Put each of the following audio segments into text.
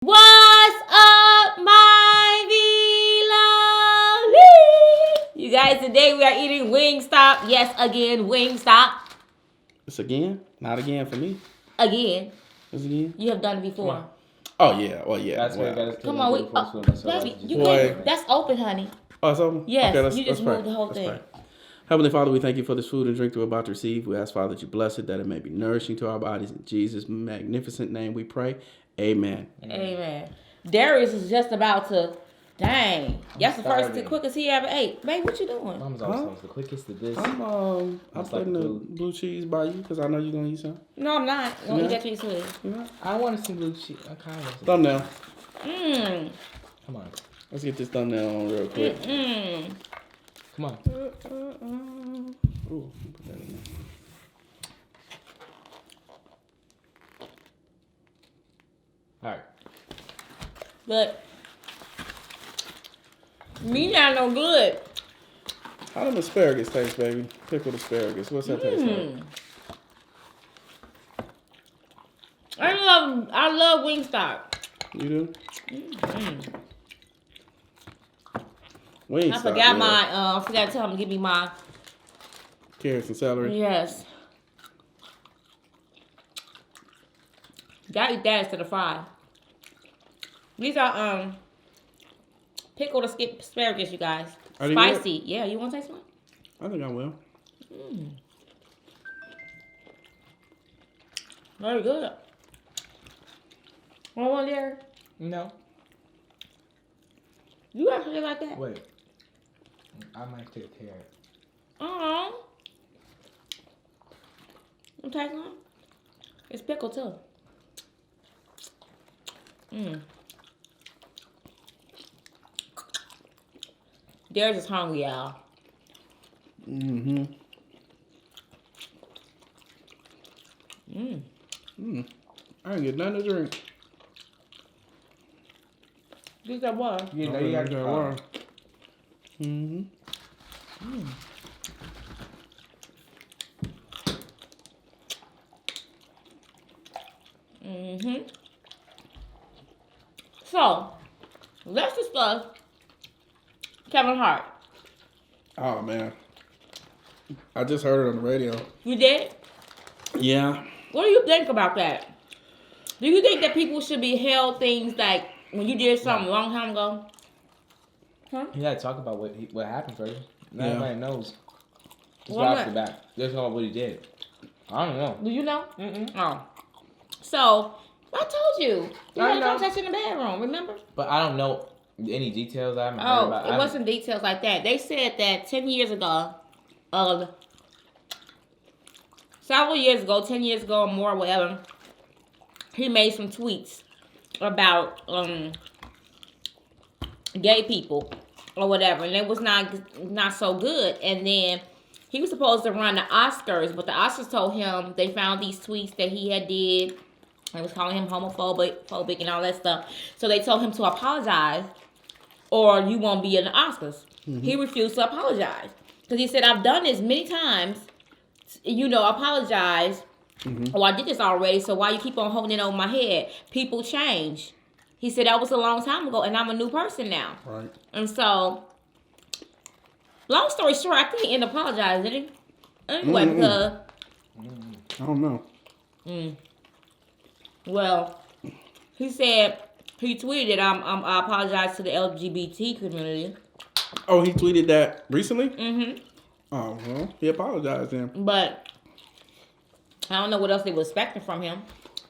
What's up, my beloved? You guys, today we are eating Wingstop. Yes, again, Wingstop. It's again? Not again for me. Again. It's again? You have done it before. Oh, yeah. Well, yeah. That's well. what Come on, baby, you can't. That's open, honey. Oh, it's open? Yes, okay, you just moved the whole thing. Pray. Heavenly Father, we thank you for this food and drink we're about to receive. We ask, Father, that you bless it, that it may be nourishing to our bodies. In Jesus' magnificent name we pray. Amen. Amen. Darius is just about to. Dang. That's the first, the quickest he ever ate. Babe, what you doing? Mom's always the quickest to this. I'm putting the blue cheese by you because I know you're going to eat some. No, I'm not. I'm going to eat that cheese with you. I want some blue cheese. I kind of want some. Thumbnail. Come on. Let's get this thumbnail on real quick. Come on. Ooh, put that in there. All right. But me not no good. How them asparagus taste, baby? Pickled asparagus. What's that taste like? I love Wingstop. You do? I forgot to tell him to give me my carrots and celery. Yes. Gotta eat that instead of fried. These are pickled asparagus, you guys. Spicy. Yeah, you want to taste one? I think I will. Very good. Want one there? No. You actually like that? Wait. I might take a carrot. You taste one? It's pickled too. Darius is hungry, y'all. I ain't get nothing to drink. Get that water. You know you got to water. So, let's discuss Kevin Hart. Oh, man. I just heard it on the radio. You did? Yeah. What do you think about that? Do you think that people should be held things like when you did something a long time ago? Huh? You gotta talk about what happened first. Not everybody knows. Just Well, off the bat. That's all what he did. I don't know. Do you know? Oh. So, I told you. You had a conversation in the bedroom, remember? But I don't know any details. I haven't heard about. It wasn't details like that. They said that 10 years ago, several years ago, 10 years ago or more, whatever, he made some tweets about gay people or whatever, and it was not so good. And then he was supposed to run the Oscars, but the Oscars told him they found these tweets that he had did. They was calling him homophobic and all that stuff. So they told him to apologize or you won't be in the Oscars. He refused to apologize. Because he said, I've done this many times, apologize. Oh, I did this already, so why you keep on holding it over my head? People change. He said, that was a long time ago, and I'm a new person now. Right. And so, long story short, I think he ended up apologizing, didn't he? Anyway, because... I don't know. Well, he said, he tweeted, I apologize to the LGBT community. Oh, he tweeted that recently? Oh, well, he apologized then. But I don't know what else they were expecting from him.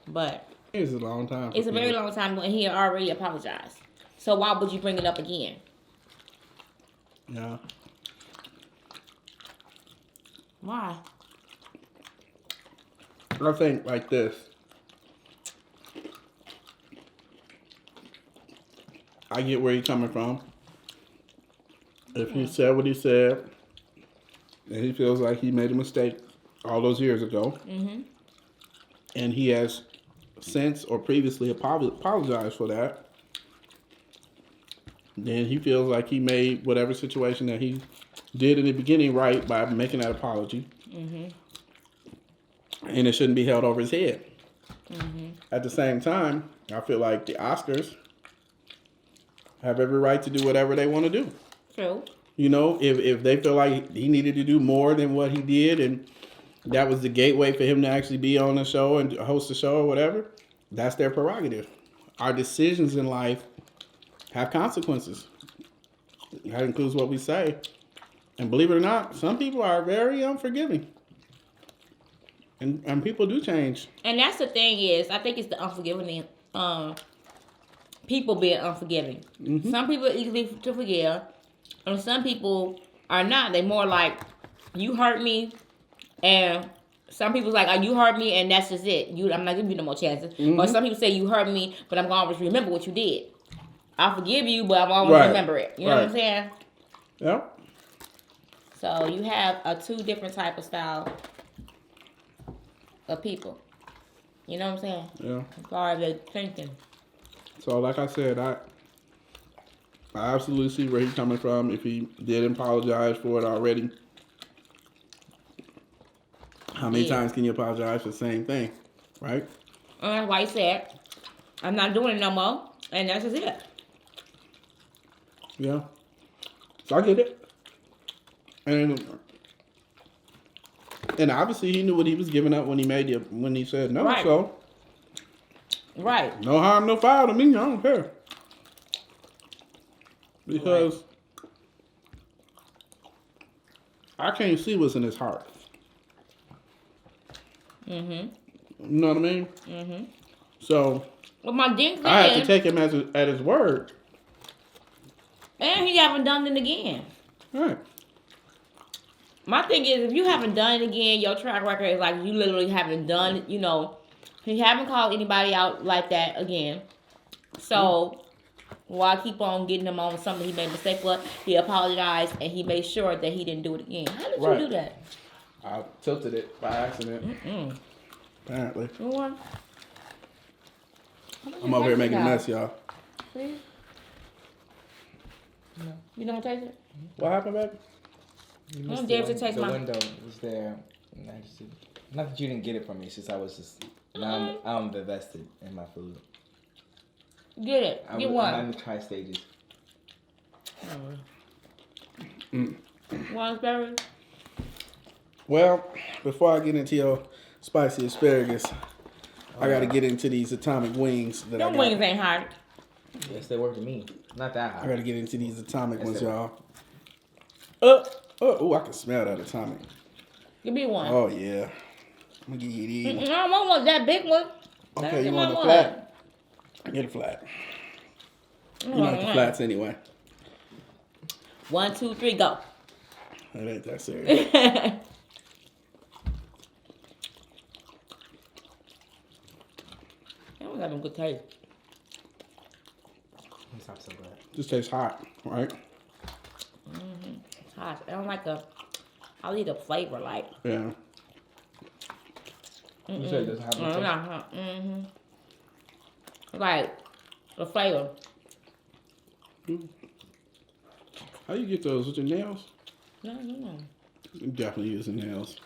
But it's a long time. It's a very long time, and he already apologized. So why would you bring it up again? Yeah. Why? I think like this. I get where he's coming from. If he said what he said, and he feels like he made a mistake all those years ago, and he has since or previously apologized for that, then he feels like he made whatever situation that he did in the beginning right by making that apology. And it shouldn't be held over his head. At the same time, I feel like the Oscars have every right to do whatever they want to do. True. You know, if they feel like he needed to do more than what he did, and that was the gateway for him to actually be on the show and host the show or whatever, that's their prerogative. Our decisions in life have consequences. That includes what we say. And believe it or not, some people are very unforgiving. And people do change. And that's the thing is, I think it's the unforgiving, people being unforgiving. Some people are easily to forgive, and some people are not. They more like, you hurt me, and some people's like, oh, you hurt me, and that's just it. I'm not giving you no more chances. Or some people say, you hurt me, but I'm going to always remember what you did. I'll forgive you, but I'm always remember it. You know what I'm saying? Yep. So you have a two different type of style of people. You know what I'm saying? Yeah. As far as their thinking. So like I said, I absolutely see where he's coming from. If he did apologize for it already, how many times can you apologize for the same thing, right? And that's why he said, I'm not doing it no more, and that's just it. Yeah. So I get it. And obviously he knew what he was giving up when he said no. Right. So Right. no harm, no foul to me. I don't care. Because I can't see what's in his heart. You know what I mean? So Well, my thing I have to is, take him at his word. and he haven't done it again. Right. My thing is, if you haven't done it again, your track record is like you literally haven't done it. You know, he haven't called anybody out like that again. So why keep on getting him on something he made a mistake with? He apologized and he made sure that he didn't do it again. How did you do that? I tilted it by accident. Apparently. You want? I'm over here making a mess, y'all. Please? No. You don't taste it? What happened, baby? You I'm missed Darius to taste the my- window was there. And I just, not that you didn't get it from me, it's just I was just now I'm invested in my food. Get it. Get one. I'm in the tri-stages. One berry. Well, before I get into your spicy asparagus, I got to get into these atomic wings that Them I got. wings ain't hot. Yes, they work for me. Not that hot. I got to get into these atomic Yes, ones, sir. y'all. Oh, I can smell that atomic. Give me one. Oh, yeah. I'm going to give you these. I don't want that big one. Okay, you want the flat? Get a flat. You like the flats anyway. 1, 2, 3, go. That ain't that serious. That was having a good taste. It's not so bad. Just tastes hot, right? It's hot. I don't like I'll eat the flavor like. Yeah. You said it doesn't have no taste? Not hot. Like the flavor. How you get those? With your nails? No. You definitely using nails.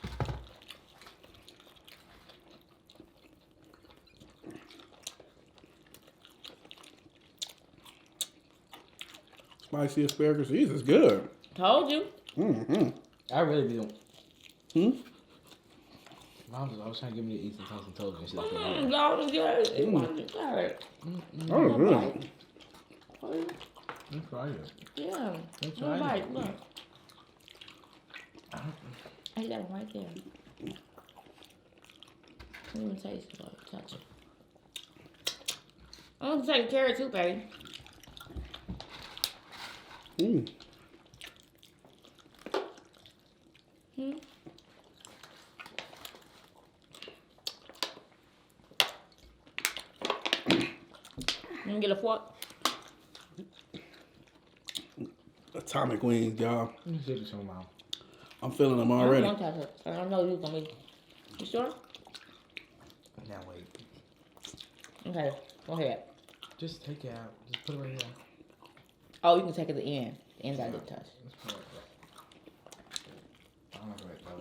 Spicy asparagus. These is good. Told you. I really don't. Mom was always trying to get me to eat some toast and told me. She like, Y'all was good. It wasn't good. Oh, good. you try it. Yeah. Let's Look, try it. look. I got it right there. Let me taste it. Touch it. I'm gonna take a carrot too, baby. Let me get a fork. Atomic wings, y'all. Let me see this one, Mom. I'm feeling them I already. don't want to touch it. I don't know you're gonna be. You sure? Now wait. Okay, go ahead. Just take it out. Just put it right here. Oh, you can take it at the end. The end I didn't touch. Just put it right there. I don't know if I go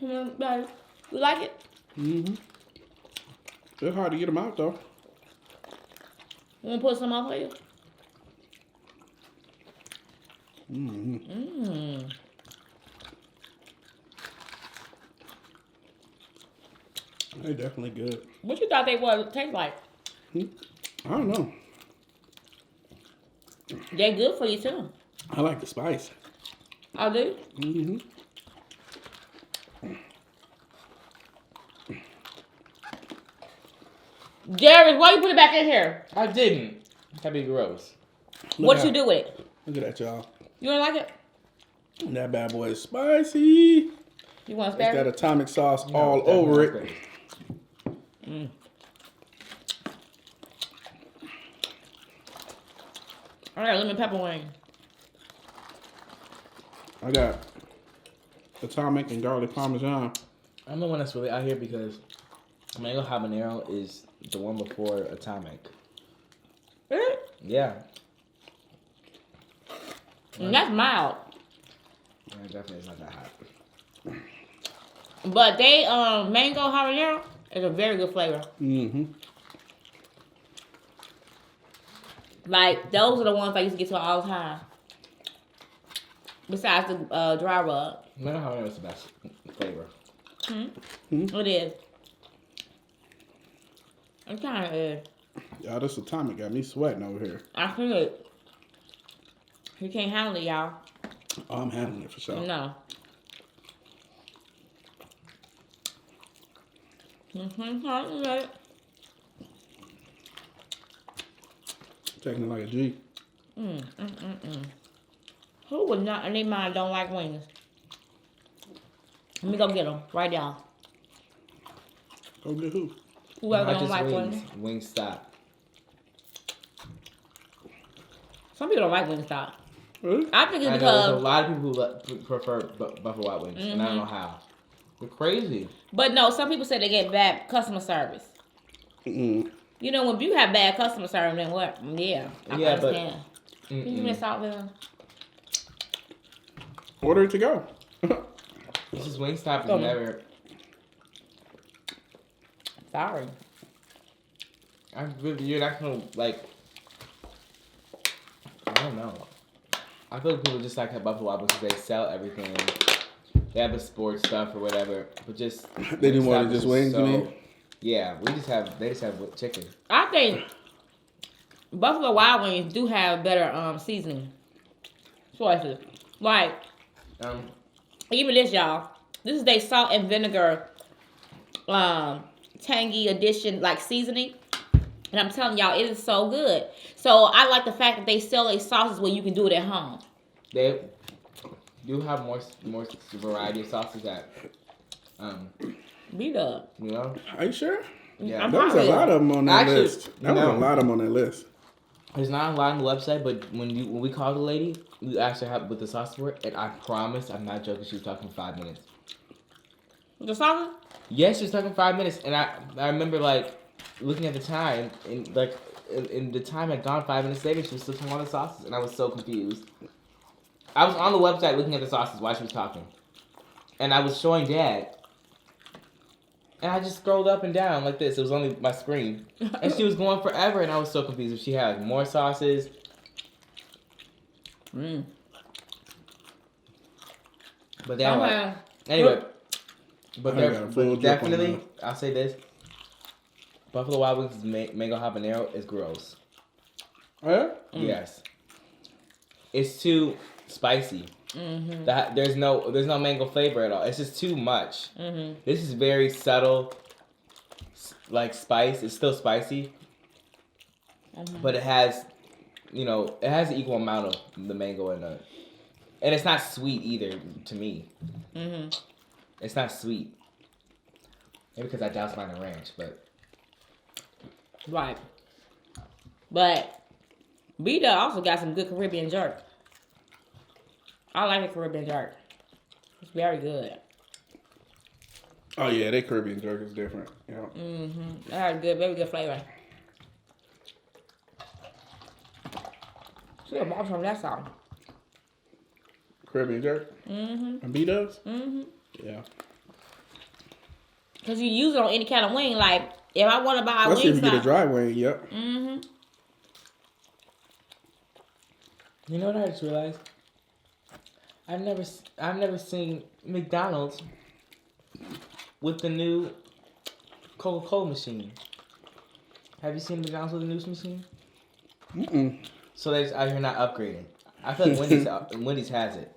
in there. Baby, You like it? Mm-hmm. It's hard to get them out though. You want to put some on for you? Mm-hmm. Mmm. They're definitely good. What you thought they would taste like? I don't know. They're good for you too. I like the spice. I do. Mm-hmm. Darius, why you put it back in here? I didn't. That'd be gross. What you do with it? Look at that, y'all. You don't like it? That bad boy is spicy. You want to It's spare got it? atomic sauce No, all definitely over not it. great. I got lemon pepper wing. I got atomic and garlic parmesan. I'm the one that's really out here because mango habanero is the one before atomic. Really? Yeah. And that's mild. Yeah, it definitely is not that hot. But they mango habanero is a very good flavor. Mm-hmm. Like those are the ones I used to get to all the time. Besides the dry rub. Mango habanero is the best flavor. It is. It kind of is. Y'all, this atomic got me sweating over here. I feel it. You can't handle it, y'all. Oh, I'm handling it for sure. No. Taking it like a G. Who would not? Any mind don't like wings? Let me go get them right now. Go get who? Whoever Not don't just like wings. wings. Wingstop. Some people don't like Wingstop. Really? I think it's I know there's a because, lot of people who prefer Buffalo Wild Wings, and I don't know how. They're crazy. but no, some people say they get bad customer service. Mm-mm. You know, when you have bad customer service, then what? Yeah, I Yeah, but- understand. Can you give me a salt vinegar? Order it to go. This is Wingstop is Okay. never. Sorry. You're not gonna like. I don't know. I feel like people just like have Buffalo Wild Wings because they sell everything. They have the sports stuff or whatever, but just They didn't want Wingstop to just is wings, you mean? Yeah, they just have chicken. I think Buffalo Wild Wings do have better seasoning choices. Like, even this, y'all. This is their salt and vinegar tangy addition, like seasoning. And I'm telling y'all, it is so good. So I like the fact that they sell their sauces where you can do it at home. They do have more variety of sauces at Beat up. you know. Are you sure? Yeah. I'm There was a positive. lot of them on that Actually, list. There was no. a lot of them on that list. There's not a lot on the website, but when we called the lady, we asked her what the sauce were, and I promise, I'm not joking, she was talking 5 minutes. The sauces? Yes, she was talking 5 minutes, and I remember like looking at the time, and like in the time had gone 5 minutes later, she was still talking about the sauces, and I was so confused. I was on the website looking at the sauces while she was talking, and I was showing Dad. And I just scrolled up and down like this. It was only my screen. And she was going forever, and I was so confused. If she had like, more sauces. But they Okay. anyway. But I they're got a full but drip on definitely, that. I'll say this. Buffalo Wild Wings mango habanero is gross. Oh, yeah? Yes. It's too spicy. That there's no mango flavor at all. It's just too much. This is very subtle, like spice. It's still spicy, but it has, it has an equal amount of the mango in it, and it's not sweet either to me. It's not sweet. Maybe because I doused mine in ranch, but Right. But Beta also got some good Caribbean jerk. I like the Caribbean jerk. It's very good. Oh, yeah, that Caribbean jerk is different. Yeah. It has good, very good flavor. Should have bought some of that sauce. Caribbean jerk? And B-dubs? Yeah. Because you use it on any kind of wing. Like, if I want to buy a Especially wing if you get a dry wing, yep. Mm-hmm. You know what I just realized? I've never seen McDonald's with the new Coca-Cola machine. Have you seen McDonald's with the new machine? Mm-mm. So they're just out here not upgrading. I feel like Wendy's has it.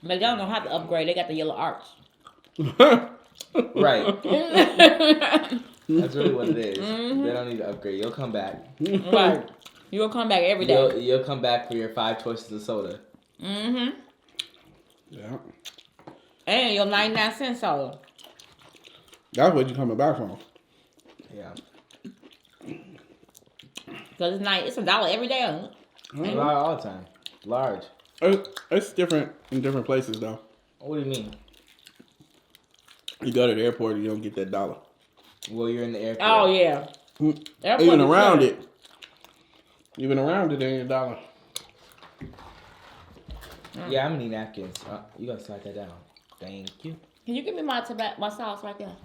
McDonald's don't have to upgrade. They got the yellow arch. Right. That's really what it is. They don't need to upgrade. You'll come back. Right. You'll come back every day. You'll come back for your 5 choices of soda. Mm-hmm. Yeah. And your 99-cent soda. That's what you coming back from. Yeah. Because it's $1 every day. Large all the time. Large. It's different in different places, though. What do you mean? You go to the airport and you don't get that $1. Well, you're in the airport. Oh, yeah. Airport Even is around good. it. Even around it ain't $1. Yeah, I'm gonna need napkins. You gotta slide that down. Thank you. Can you give me my sauce right there?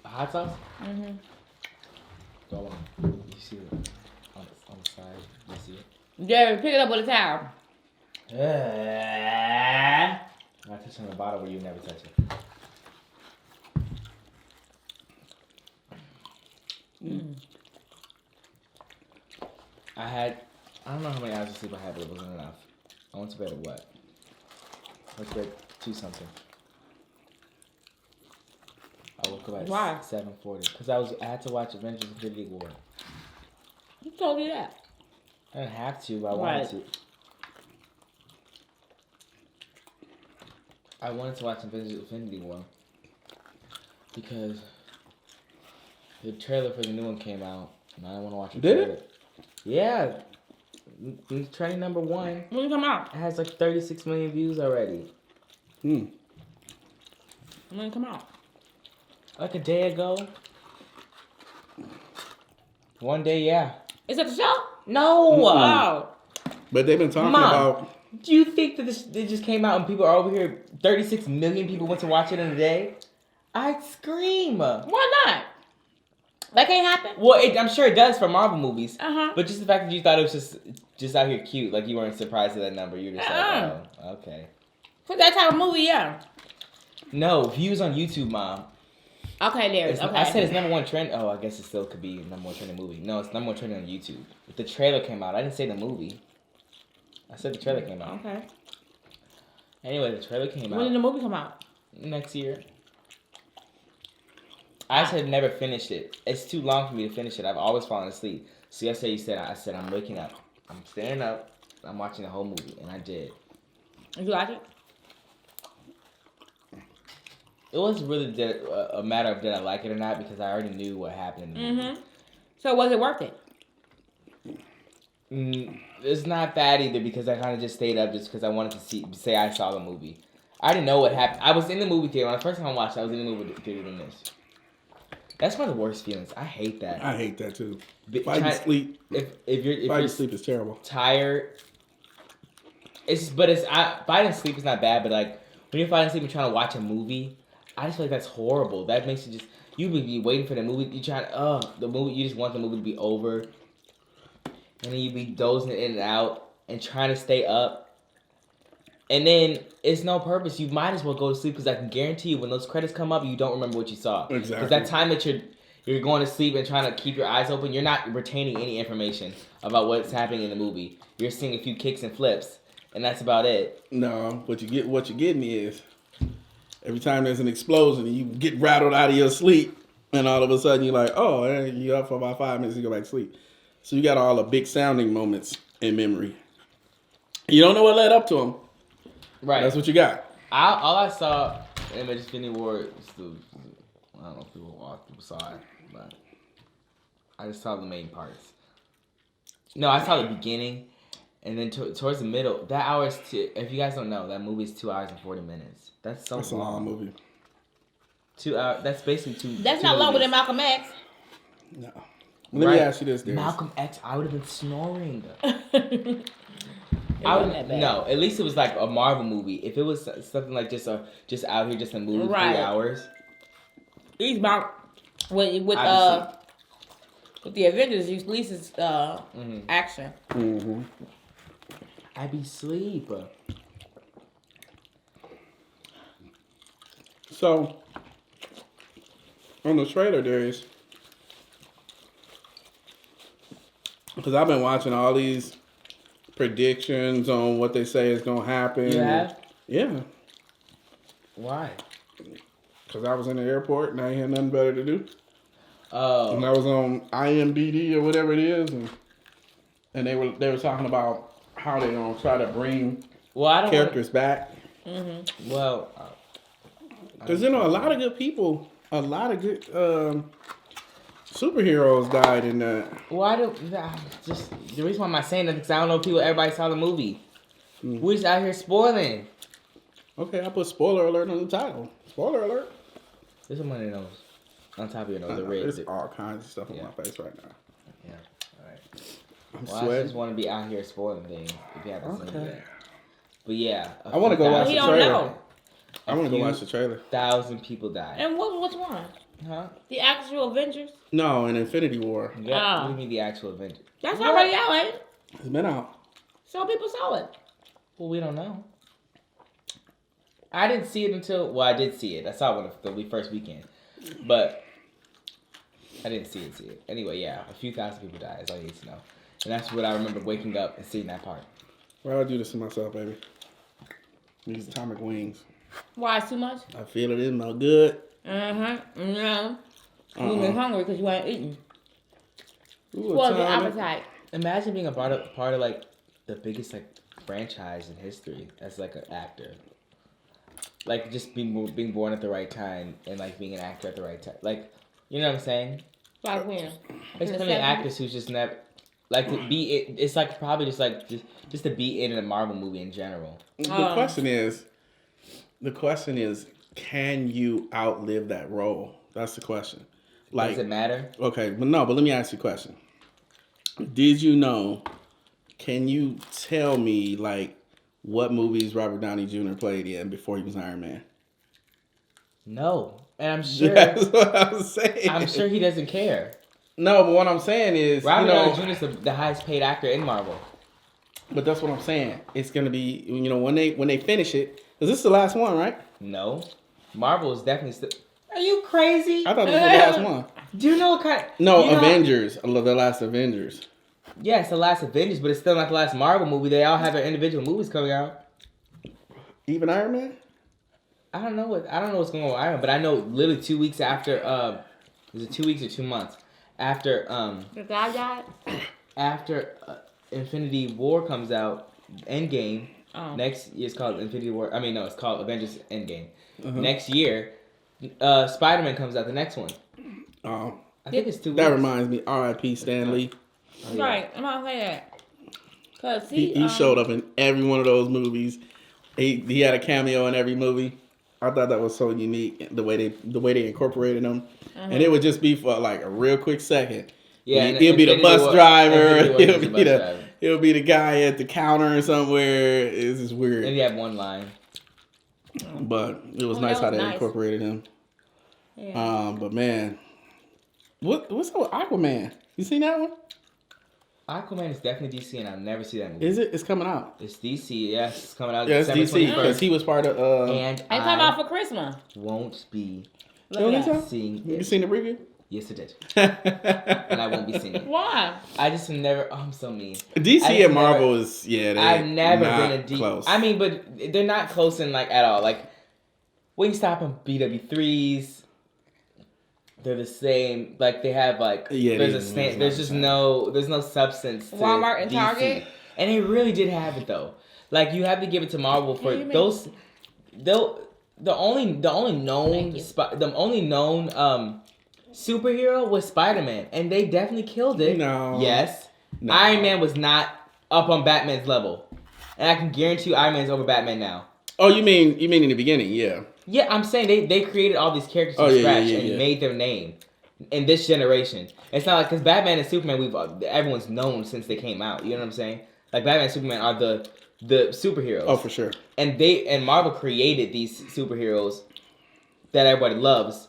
A hot sauce? Mm-hmm. Go on. You see it on the side. You see it? Jerry, pick it up with a towel. I touch on the bottle where you never touch it. I don't know how many hours of sleep I had, but it wasn't enough. I went to bed at what? I went to bed 2-something. I woke up at Why? 7:40 because I had to watch Avengers: Infinity War. Who told you that? I didn't have to, but I wanted to. I wanted to watch Avengers: Infinity War because the trailer for the new one came out, and I didn't want to watch the trailer. Did it? Yeah. It's trending number 1. When you come out? It has like 36 million views already. When you come out? Like a day ago. One day, yeah. Is that the show? No! Oh. But they've been talking Mom, about... Do you think that it just came out and people are over here, 36 million people went to watch it in a day? I'd scream. Why not? That can't happen. Well, I'm sure it does for Marvel movies. Uh-huh. But just the fact that you thought it was just out here cute, like you weren't surprised at that number. You're just like, oh, okay. For that type of movie, yeah. No, views on YouTube, Mom. Okay, Darius. Okay. I said it's number 1 trend. Oh, I guess it still could be number 1 trending movie. No, it's number 1 trending on YouTube. If the trailer came out, I didn't say the movie. I said the trailer came out. Okay. Anyway, the trailer came out. When did the movie come out? Next year. I just had never finished it. It's too long for me to finish it. I've always fallen asleep. So yesterday I said I'm waking up. I'm standing up. I'm watching the whole movie, and I did. You like it? It wasn't really a matter of did I like it or not because I already knew what happened in the movie. So was it worth it? It's not that either because I kind of just stayed up just because I wanted to say I saw the movie. I didn't know what happened. I was in the movie theater. When the first time I watched it, I was in the movie theater doing this. That's one of the worst feelings. I hate that. I hate that too. Fighting sleep. If you're sleep is terrible. Tired. Fighting sleep is not bad, but like when you're fighting sleep and trying to watch a movie, I just feel like that's horrible. That makes you you would be waiting for the movie. You the movie. You just want the movie to be over, and then you be dozing in and out and trying to stay up. And then it's no purpose. You might as well go to sleep because I can guarantee you when those credits come up, you don't remember what you saw. Exactly. Because that time that you're going to sleep and trying to keep your eyes open, you're not retaining any information about what's happening in the movie. You're seeing a few kicks and flips, and that's about it. No, what you're getting is every time there's an explosion, you get rattled out of your sleep, and all of a sudden you're like, oh, and you're up for about 5 minutes and you go back to sleep. So you got all the big sounding moments in memory. You don't know what led up to them. Right. That's what you got. All I saw in Infinity War is I don't know if people saw it, but I just saw the main parts. No, I saw the beginning, and then towards the middle. That hour is if you guys don't know, that movie is 2 hours and 40 minutes. That's a long movie. 2 hours. That's basically two. That's two not longer movies. than Malcolm X. No. Let me ask you this, Darius. Malcolm X, I would have been snoring. wasn't that bad. No, at least it was like a Marvel movie. If it was something like just out here, just a movie, Right. 3 hours. These about with the Avengers, at least it's action. Mm-hmm. I be sleep. So, on the trailer, Darius, because I've been watching all these predictions on what they say is going to happen. You have? Yeah. Why? Because I was in the airport and I ain't had nothing better to do. Oh. And I was on IMBD or whatever it is, and they were talking about how they're going to try to bring characters back. Mm-hmm. Well, because a lot of good people, a lot of good superheroes died in that. Why do just the reason why I'm not saying that because I don't know if everybody saw the movie. We're just out here spoiling. Okay, I put spoiler alert on the title. Spoiler alert. There's some money nose on top of your nose. The red. There's all kinds of stuff on my face right now. Yeah. All right. I'm Well, sweating. I just want to be out here spoiling things if you haven't seen it yet. But yeah, I want to go watch the He don't trailer. know. I want to go watch the trailer. 1,000 people died. And which one? Huh? The actual Avengers? No, in Infinity War. Yeah. Ah. What do you mean the actual Avengers? That's already out, ain't it? It's been out. Some people saw it. Well, we don't know. I didn't see it until I did see it. I saw it the first weekend, but I didn't see it. Anyway, yeah, a few thousand people died. That's all you need to know, and that's what I remember waking up and seeing that part. Why would I do this to myself, baby? These atomic wings. Why, it's too much? I feel it in my good. No. You've been hungry because you ain't eating. Ooh, Spoil your atomic. appetite. Imagine being a part of like the biggest like franchise in history as like an actor. Like just being born at the right time and like being an actor at the right time. Like, you know what I'm saying? Like when? There's plenty of actors who's just never like to be it. It's like probably just like just to be in a Marvel movie in general. The question is, can you outlive that role? That's the question. Like, Does it matter? Okay, but let me ask you a question. Did you know? Can you tell me like what movies Robert Downey Jr. played in before he was Iron Man? No, and I'm sure. That's what I'm saying. I'm sure he doesn't care. No, but what I'm saying is, Robert Downey Jr. is the highest paid actor in Marvel. But that's what I'm saying. It's gonna be, when they finish it, because this is the last one, right? No, Marvel is definitely still. Are you crazy? I thought this was the last one. Do you know what kind? No, Avengers. The last Avengers. Yeah, it's the last Avengers, but it's still not the last Marvel movie. They all have their individual movies coming out. Even Iron Man? I don't know what's going on with Iron Man, but I know literally 2 weeks after. Was it 2 weeks or 2 months after? The guy died. After Infinity War comes out, Endgame. Next year it's called Infinity War. I mean, no, it's called Avengers Endgame. Next year, Spider-Man comes out. The next one. Oh, I think it's 2 weeks. that reminds me. R.I.P. Stan Lee. Oh, yeah. Right, I'm not saying that. Cause He showed up in every one of those movies. He had a cameo in every movie. I thought that was so unique the way they incorporated him, and it would just be for like a real quick second. Yeah, he'll be the bus driver. He'll be the guy at the counter somewhere. It's just weird. And he had one line. But it was nice how they incorporated him. Yeah. But man, what's up with Aquaman? You seen that one? Aquaman is definitely DC, and I'll never see that movie. Is it? It's coming out. It's DC, yes. It's coming out. Yeah, it's December DC because 21st. he was part of. And I come out for Christmas. Won't be You don't think so? seeing You it. seen the preview? Yes, I did. And I won't be seeing it. Why? I just have never. Oh, I'm so mean. DC and Marvel is I've never been a DC. close. I mean, but they're not close in like at all. Like Wingstop and BW3s, they're the same. Like they have like there's just no substance to Walmart and DC. Target? And they really did have it though. Like you have to give it to Marvel for those. The only known superhero was Spider-Man, and they definitely killed it. No. Yes. No. Iron Man was not up on Batman's level, and I can guarantee you Iron Man's over Batman now. Oh, you mean in the beginning? Yeah. Yeah, I'm saying they created all these characters from scratch and made their name in this generation. It's not like because Batman and Superman everyone's known since they came out. You know what I'm saying? Like Batman and Superman are the the superheroes. Oh, for sure. And Marvel created these superheroes that everybody loves.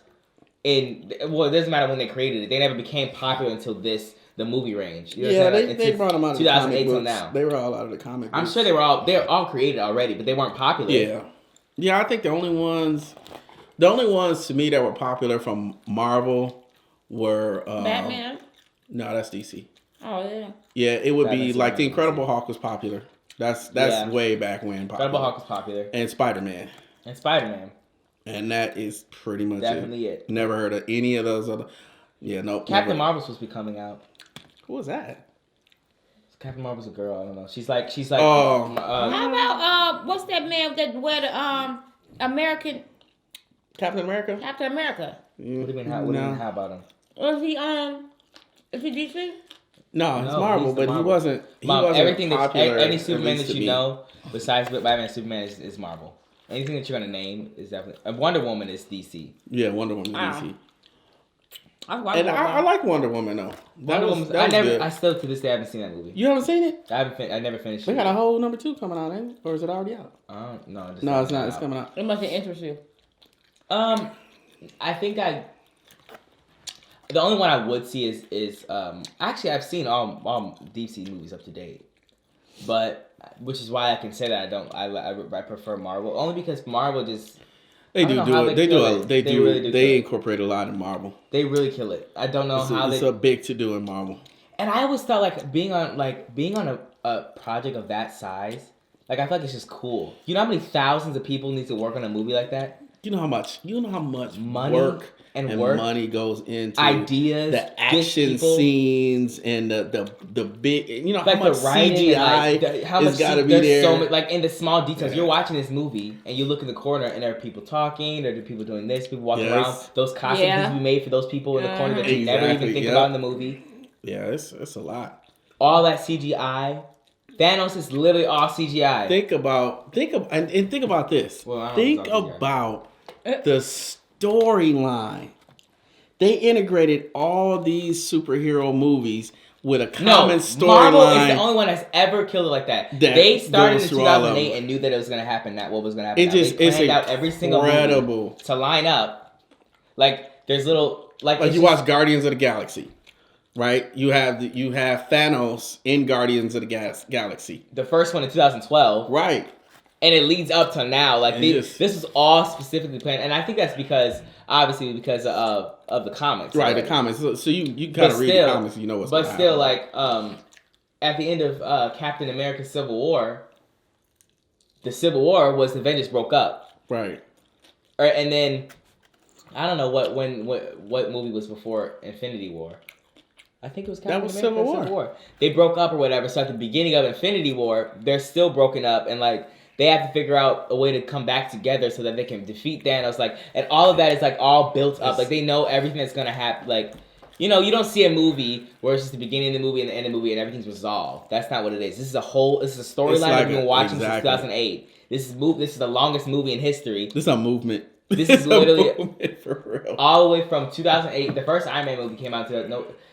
And well, it doesn't matter when they created it. They never became popular until the movie range. You know Yeah, what I'm saying? they brought them out of the 2008 comic till books. now. They were all out of the comic books. I'm sure they're all created already, but they weren't popular. Yeah. Yeah, I think the only ones to me that were popular from Marvel were Batman. No, that's DC. Oh yeah. Yeah, it would be Batman's like the DC. Incredible Hulk was popular. That's way back when popular. Incredible Hulk was popular. And Spider-Man. And Spider-Man. And that is pretty much Definitely it. Never heard of any of those other. Yeah, nope. Captain Marvel's supposed to be coming out. Who was that? Captain Marvel's a girl. I don't know. She's like. Oh. How about what's that man that wear the American Captain America? Captain America? What do you mean? How about him? Is he DC? No, it's No, Marvel, he's the but Marvel. he wasn't. Everything popular, any Superman that you me. know besides Batman, Superman is Marvel. Anything that you're gonna name is definitely. Wonder Woman is DC. Yeah, Wonder Woman DC. I I like Wonder Woman though. Wonder Woman. I still to this day haven't seen that movie. You haven't seen it? I never finished. They it. got a whole number 2 coming out, ain't it? Or is it already out? No, No, it's not. It's coming out. It must interest you. I think the only one I would see is actually I've seen all DC movies up to date, but which is why I can say that I prefer Marvel only because Marvel just They incorporate a lot in Marvel. They really kill it. I don't know It's a big to do in Marvel. And I always thought like being on a project of that size, like I feel like it's just cool. You know how many thousands of people need to work on a movie like that? You know how much money work and money goes into ideas, the action scenes and the big, like how much the writing, CGI how much got to be there. So much, like in the small details. Yeah. You're watching this movie and you look in the corner and there are people talking, there are people doing this, people walking around. Those costumes need to be made for those people in the corner that you never even think about in the movie. Yeah, it's a lot. All that CGI. Thanos is literally all CGI. Think about this. Well, think about the storyline. They integrated all these superhero movies with a common storyline. Marvel is the only one that's ever killed it like that. They started in 2008 and knew that it was going to happen. What was going to happen? They planned out every single movie to line up. Like there's little like you watch Guardians of the Galaxy. Right, you have Thanos in Guardians of the Galaxy. The first one in 2012. Right, and it leads up to now. Like this is all specifically planned, and I think that's because of the comics. Right, the comics. So you kind of read the comics, and you know what's going to happen. But still, like at the end of Captain America: Civil War, the Civil War was the Avengers broke up. Right. And then I don't know what movie was before Infinity War. I think it was Captain America Civil War. They broke up or whatever. So at the beginning of Infinity War, they're still broken up, and like they have to figure out a way to come back together so that they can defeat Thanos. Like, and all of that is like all built up. Like they know everything that's gonna happen. Like, you don't see a movie where it's just the beginning of the movie and the end of the movie and everything's resolved. That's not what it is. This is a storyline we've been watching since 2008. This is the longest movie in history. This is a movement. This is literally for real. All the way from 2008. The first Iron Man movie came out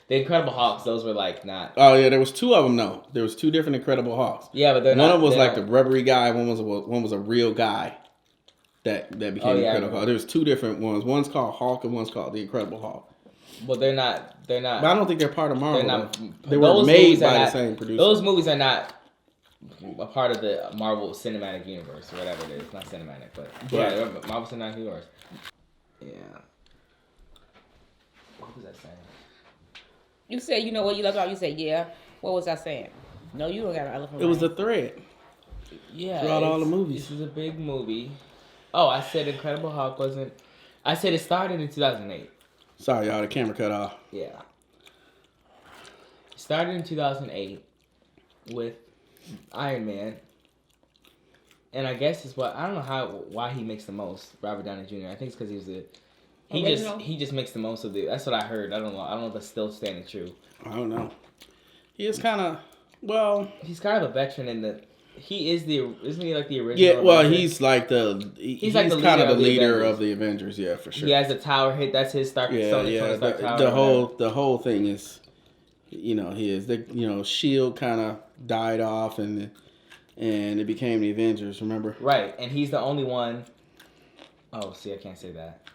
the Incredible Hulks, those were like not. Oh yeah, there was 2 of them though. There was 2 different Incredible Hulks. Yeah, but they're not. One of them was like the rubbery guy. One was a real guy. That became Incredible Hulk. There was 2 different ones. One's called Hulk and one's called the Incredible Hulk. Well, they're not. But I don't think they're part of Marvel. They're not. They were made by the same producer. Those movies are not a part of the Marvel Cinematic Universe or whatever it is. Not cinematic, but yeah, Marvel Cinematic Universe. Yeah. What was I saying? You said you know what you love about. You said yeah. What was I saying? No, you don't got an elephant. It was the thread. Yeah. Throughout all the movies. This is a big movie. Oh, I said Incredible Hulk wasn't. I said it started in 2008. Sorry, y'all. The camera cut off. Yeah. It started in 2008 with Iron Man. And I guess it's I don't know why he makes the most, Robert Downey Jr. I think it's because he just makes the most of it. That's what I heard. I don't know if that's still standing true. I don't know. He is kind of he's kind of a veteran in the. He is isn't he like the original? Yeah, well, Avenger? he's like he's like kind of the leader of the Avengers. Yeah, for sure. He has a tower hit. That's his Stark. Yeah. The whole thing is, he is. Shield kind of died off, and and it became the Avengers. Remember? Right, and he's the only one. Oh, see, I can't say that.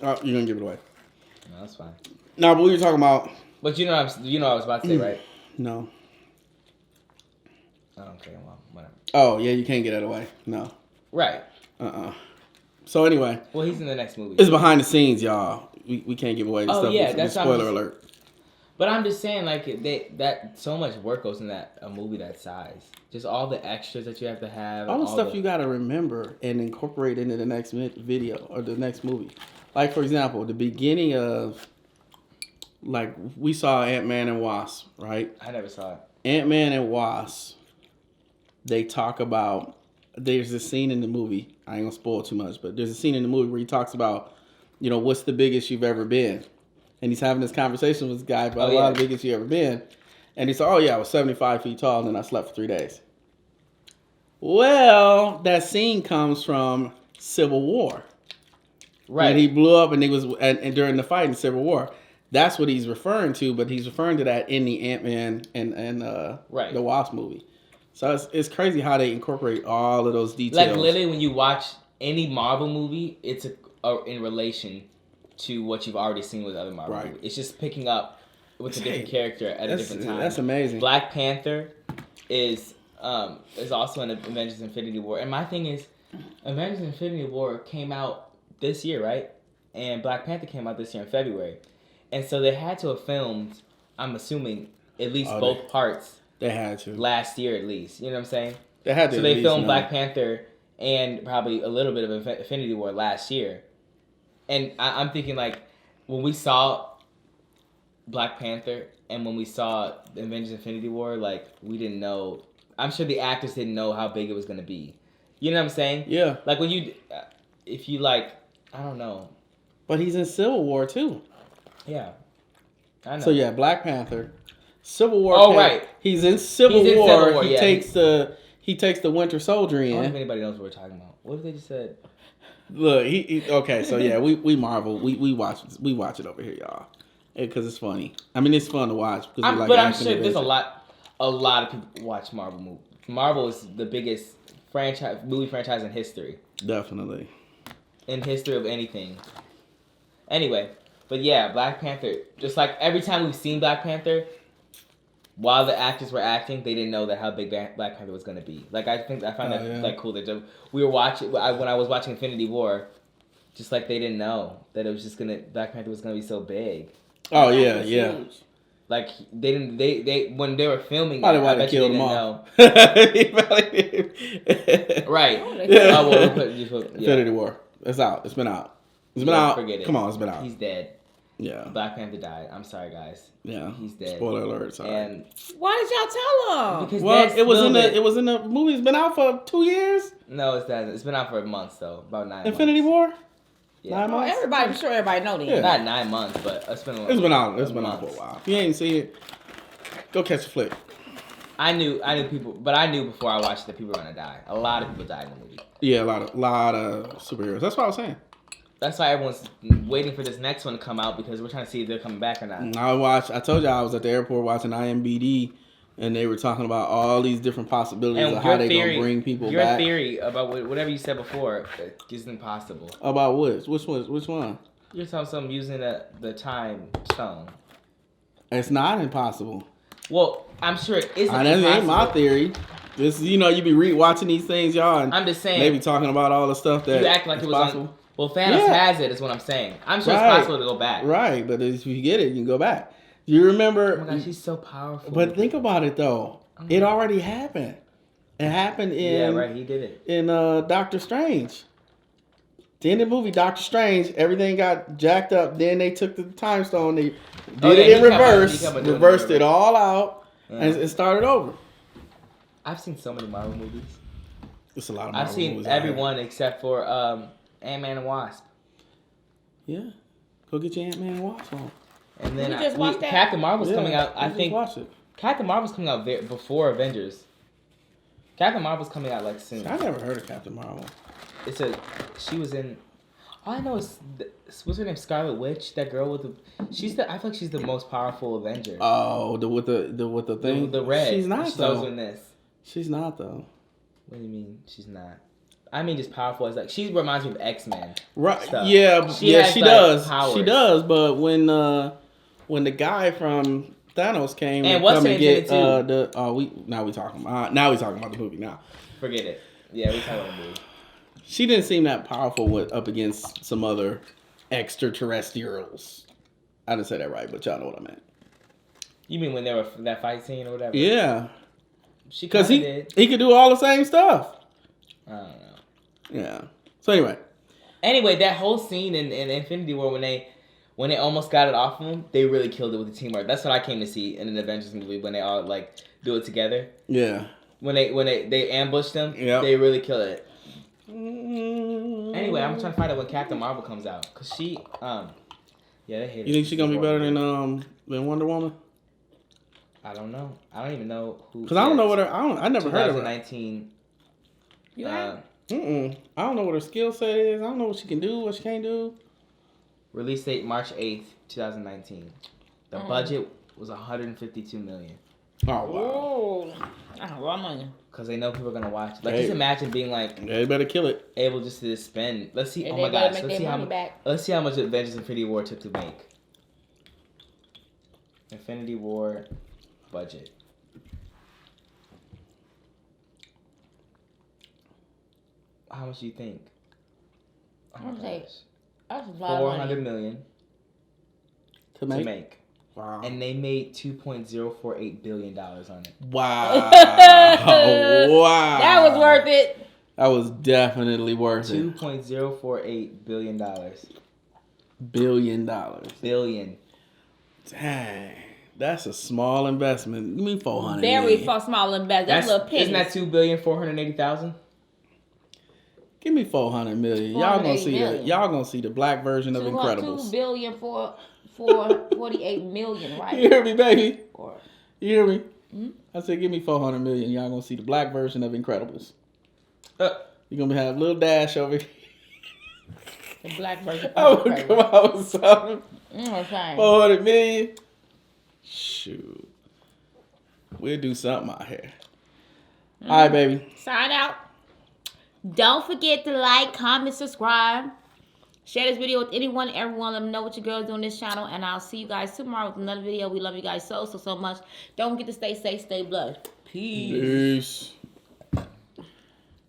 Oh, you're gonna give it away. No, that's fine. No, but we were talking about. But you know what I was about to say, right? No. Oh, okay, well, whatever. Oh yeah, you can't get it away. No. Right. So anyway. Well, he's in the next movie. It's behind the scenes, y'all. We can't give away the Oh, stuff. yeah, that's spoiler alert. But I'm just saying, like, that so much work goes in a movie that size. Just all the extras that you have to have. All the stuff you gotta remember and incorporate into the next video or the next movie. Like for example, the beginning of, like we saw Ant-Man and Wasp, right? I never saw it. Ant-Man and Wasp. They talk about. There's a scene in the movie. I ain't gonna spoil too much, but there's a scene in the movie where he talks about, what's the biggest you've ever been. And he's having this conversation with this guy about how the biggest you ever been. And he said, oh, yeah, I was 75 feet tall and then I slept for 3 days. Well, that scene comes from Civil War. Right. And he blew up and and during the fight in Civil War. That's what he's referring to, but he's referring to that in the Ant-Man and the Wasp movie. So it's crazy how they incorporate all of those details. Like literally when you watch any Marvel movie, it's in relation to what you've already seen with other Marvel movies. It's just picking up with a different character at a different time. That's amazing. Black Panther is also in Avengers Infinity War. And my thing is, Avengers Infinity War came out this year, right? And Black Panther came out this year in February. And so they had to have filmed, I'm assuming, at least both parts. They had to. Last year at least. You know what I'm saying? They had to. So they filmed Black Panther and probably a little bit of Infinity War last year. And I'm thinking, like, when we saw Black Panther and when we saw Avengers Infinity War, like, we didn't know. I'm sure the actors didn't know how big it was going to be. You know what I'm saying? Yeah. Like, when if you, like, I don't know. But he's in Civil War, too. Yeah. I know. So, yeah, Black Panther. Civil War. Oh, right. He's in Civil War. He takes the Winter Soldier in. I don't know if anybody knows what we're talking about. What if they just said... Look, okay, so yeah, we Marvel, we watch it over here, y'all, because it's funny. I mean, it's fun to watch because I'm sure there's a lot of people watch Marvel movies. Marvel is the biggest movie franchise in history. Definitely. In history of anything. Anyway, but yeah, Black Panther. Just like every time we've seen Black Panther, while the actors were acting, they didn't know how big Black Panther was going to be. Like, I find that like cool that we were watching, when I was watching Infinity War, just like they didn't know that it was just Black Panther was going to be so big. Oh, yeah. Huge. Like, they didn't, when they were filming, I bet you they didn't know. Right. Infinity War. It's out. It's been out. It's been out. Forget it. Come on, it's been out. He's dead. Yeah. Black Panther died. I'm sorry, guys. Yeah. He's dead. Spoiler alert. Sorry. And why did y'all tell him? Because it was in the movie. It's been out for 2 years. No, it's been out for months though. About 9 months. Infinity War. Yeah. 9 months. I'm sure everybody know that. Yeah. Not 9 months, but it's been out. It's been out for a while. If you ain't seen it, go catch a flick. I knew people, but I knew before I watched it that people were gonna die. A lot of people died in the movie. Yeah, a lot of superheroes. That's what I was saying. That's why everyone's waiting for this next one to come out because we're trying to see if they're coming back or not. I told you I was at the airport watching IMBD, and they were talking about all these different possibilities of how they're going to bring people back. Your theory about whatever you said before is impossible. About what? Which one? You're talking something using the time stone. It's not impossible. Well, I'm sure it isn't impossible. That ain't my theory. This, you be watching these things, y'all, and I'm just saying, maybe talking about all the stuff that you act like it was possible. Well, Thanos has it, is what I'm saying. I'm sure it's possible to go back. Right, but if you get it, you can go back. You remember... Oh my gosh, he's so powerful. But think about it, though. It already happened. It happened in... Yeah, right, he did it. In Doctor Strange. The end of the movie, Doctor Strange, everything got jacked up. Then they took the time stone, they did it in reverse, reversed it all out, and it started over. I've seen so many Marvel movies. It's a lot of Marvel movies. I've seen everyone except for... Ant-Man and Wasp. Yeah. Go get your Ant-Man and Wasp on. And then Captain Marvel's coming out, I think. Watch it. Captain Marvel's coming out before Avengers. Captain Marvel's coming out like soon. I never heard of Captain Marvel. She was in, all I know is, what's her name? Scarlet Witch? That girl with I feel like she's the most powerful Avenger. Oh, with the thing? The red. She's not, though. Doing this. She's not though. What do you mean she's not? I mean just powerful. It's like she reminds me of X-Men. Right? Stuff. Yeah, She yeah, has, she like, does. powers. She does. But when the guy from Thanos came And and what's come her and name's get in it, too? we talking about the movie now. Forget it. Yeah, we talking about the movie. She didn't seem that powerful up against some other extraterrestrials. I didn't say that right, but y'all know what I meant. You mean when they were that fight scene or whatever? Yeah, She because did. he could do all the same stuff. I don't know. Yeah. So Anyway, that whole scene in Infinity War when they almost got it off him, they really killed it with the teamwork. That's what I came to see in an Avengers movie when they all like do it together. yeah. When they ambushed them, they really kill it. Anyway, I'm trying to find out when Captain Marvel comes out because she they hate it. You think she's gonna be better than Wonder Woman? I don't know. I don't even know who. Because I don't know what her. I never heard of her. 2019. Yeah. I don't know what her skill set is. I don't know what she can do, what she can't do. Release date March 8th, 2019. The budget was $152 million. Oh wow! Oh, that's a lot of money. Because they know people are gonna watch. Like, just imagine being like, they better kill it. able just to spend. Let's see. And Oh they my better gosh. make their money back. Let's see how much Avengers Infinity War took to make. Infinity War budget. How much do you think? Oh my I'm saying, gosh. that's a lot of money. $400 million To to make. make. Wow. And they made $2.048 billion on it. Wow. Wow. That was worth it. That was definitely worth it. $2.048 billion. $billion. Billion. Dang. That's a small investment. Give me 400 Very million. small investment. That's a little penny. Isn't that $2,480,000? Give me 400 million. Y'all gonna see million. y'all gonna see the black version of Incredibles. $2 billion for 48 million, right? You hear me, baby? Or, You hear me? Mhm. I said, give me 400 million. Y'all gonna see the black version of Incredibles. You're gonna have little Dash over here. the black version. I would come out with something. Okay. 400 million. Shoot. We'll do something out here. All right, baby. Sign out. Don't forget to like, comment, subscribe. Share this video with anyone, everyone. Let them know what your girl's doing on this channel. And I'll see you guys tomorrow with another video. We love you guys so much. Don't forget to stay safe, stay blessed. Peace. Peace.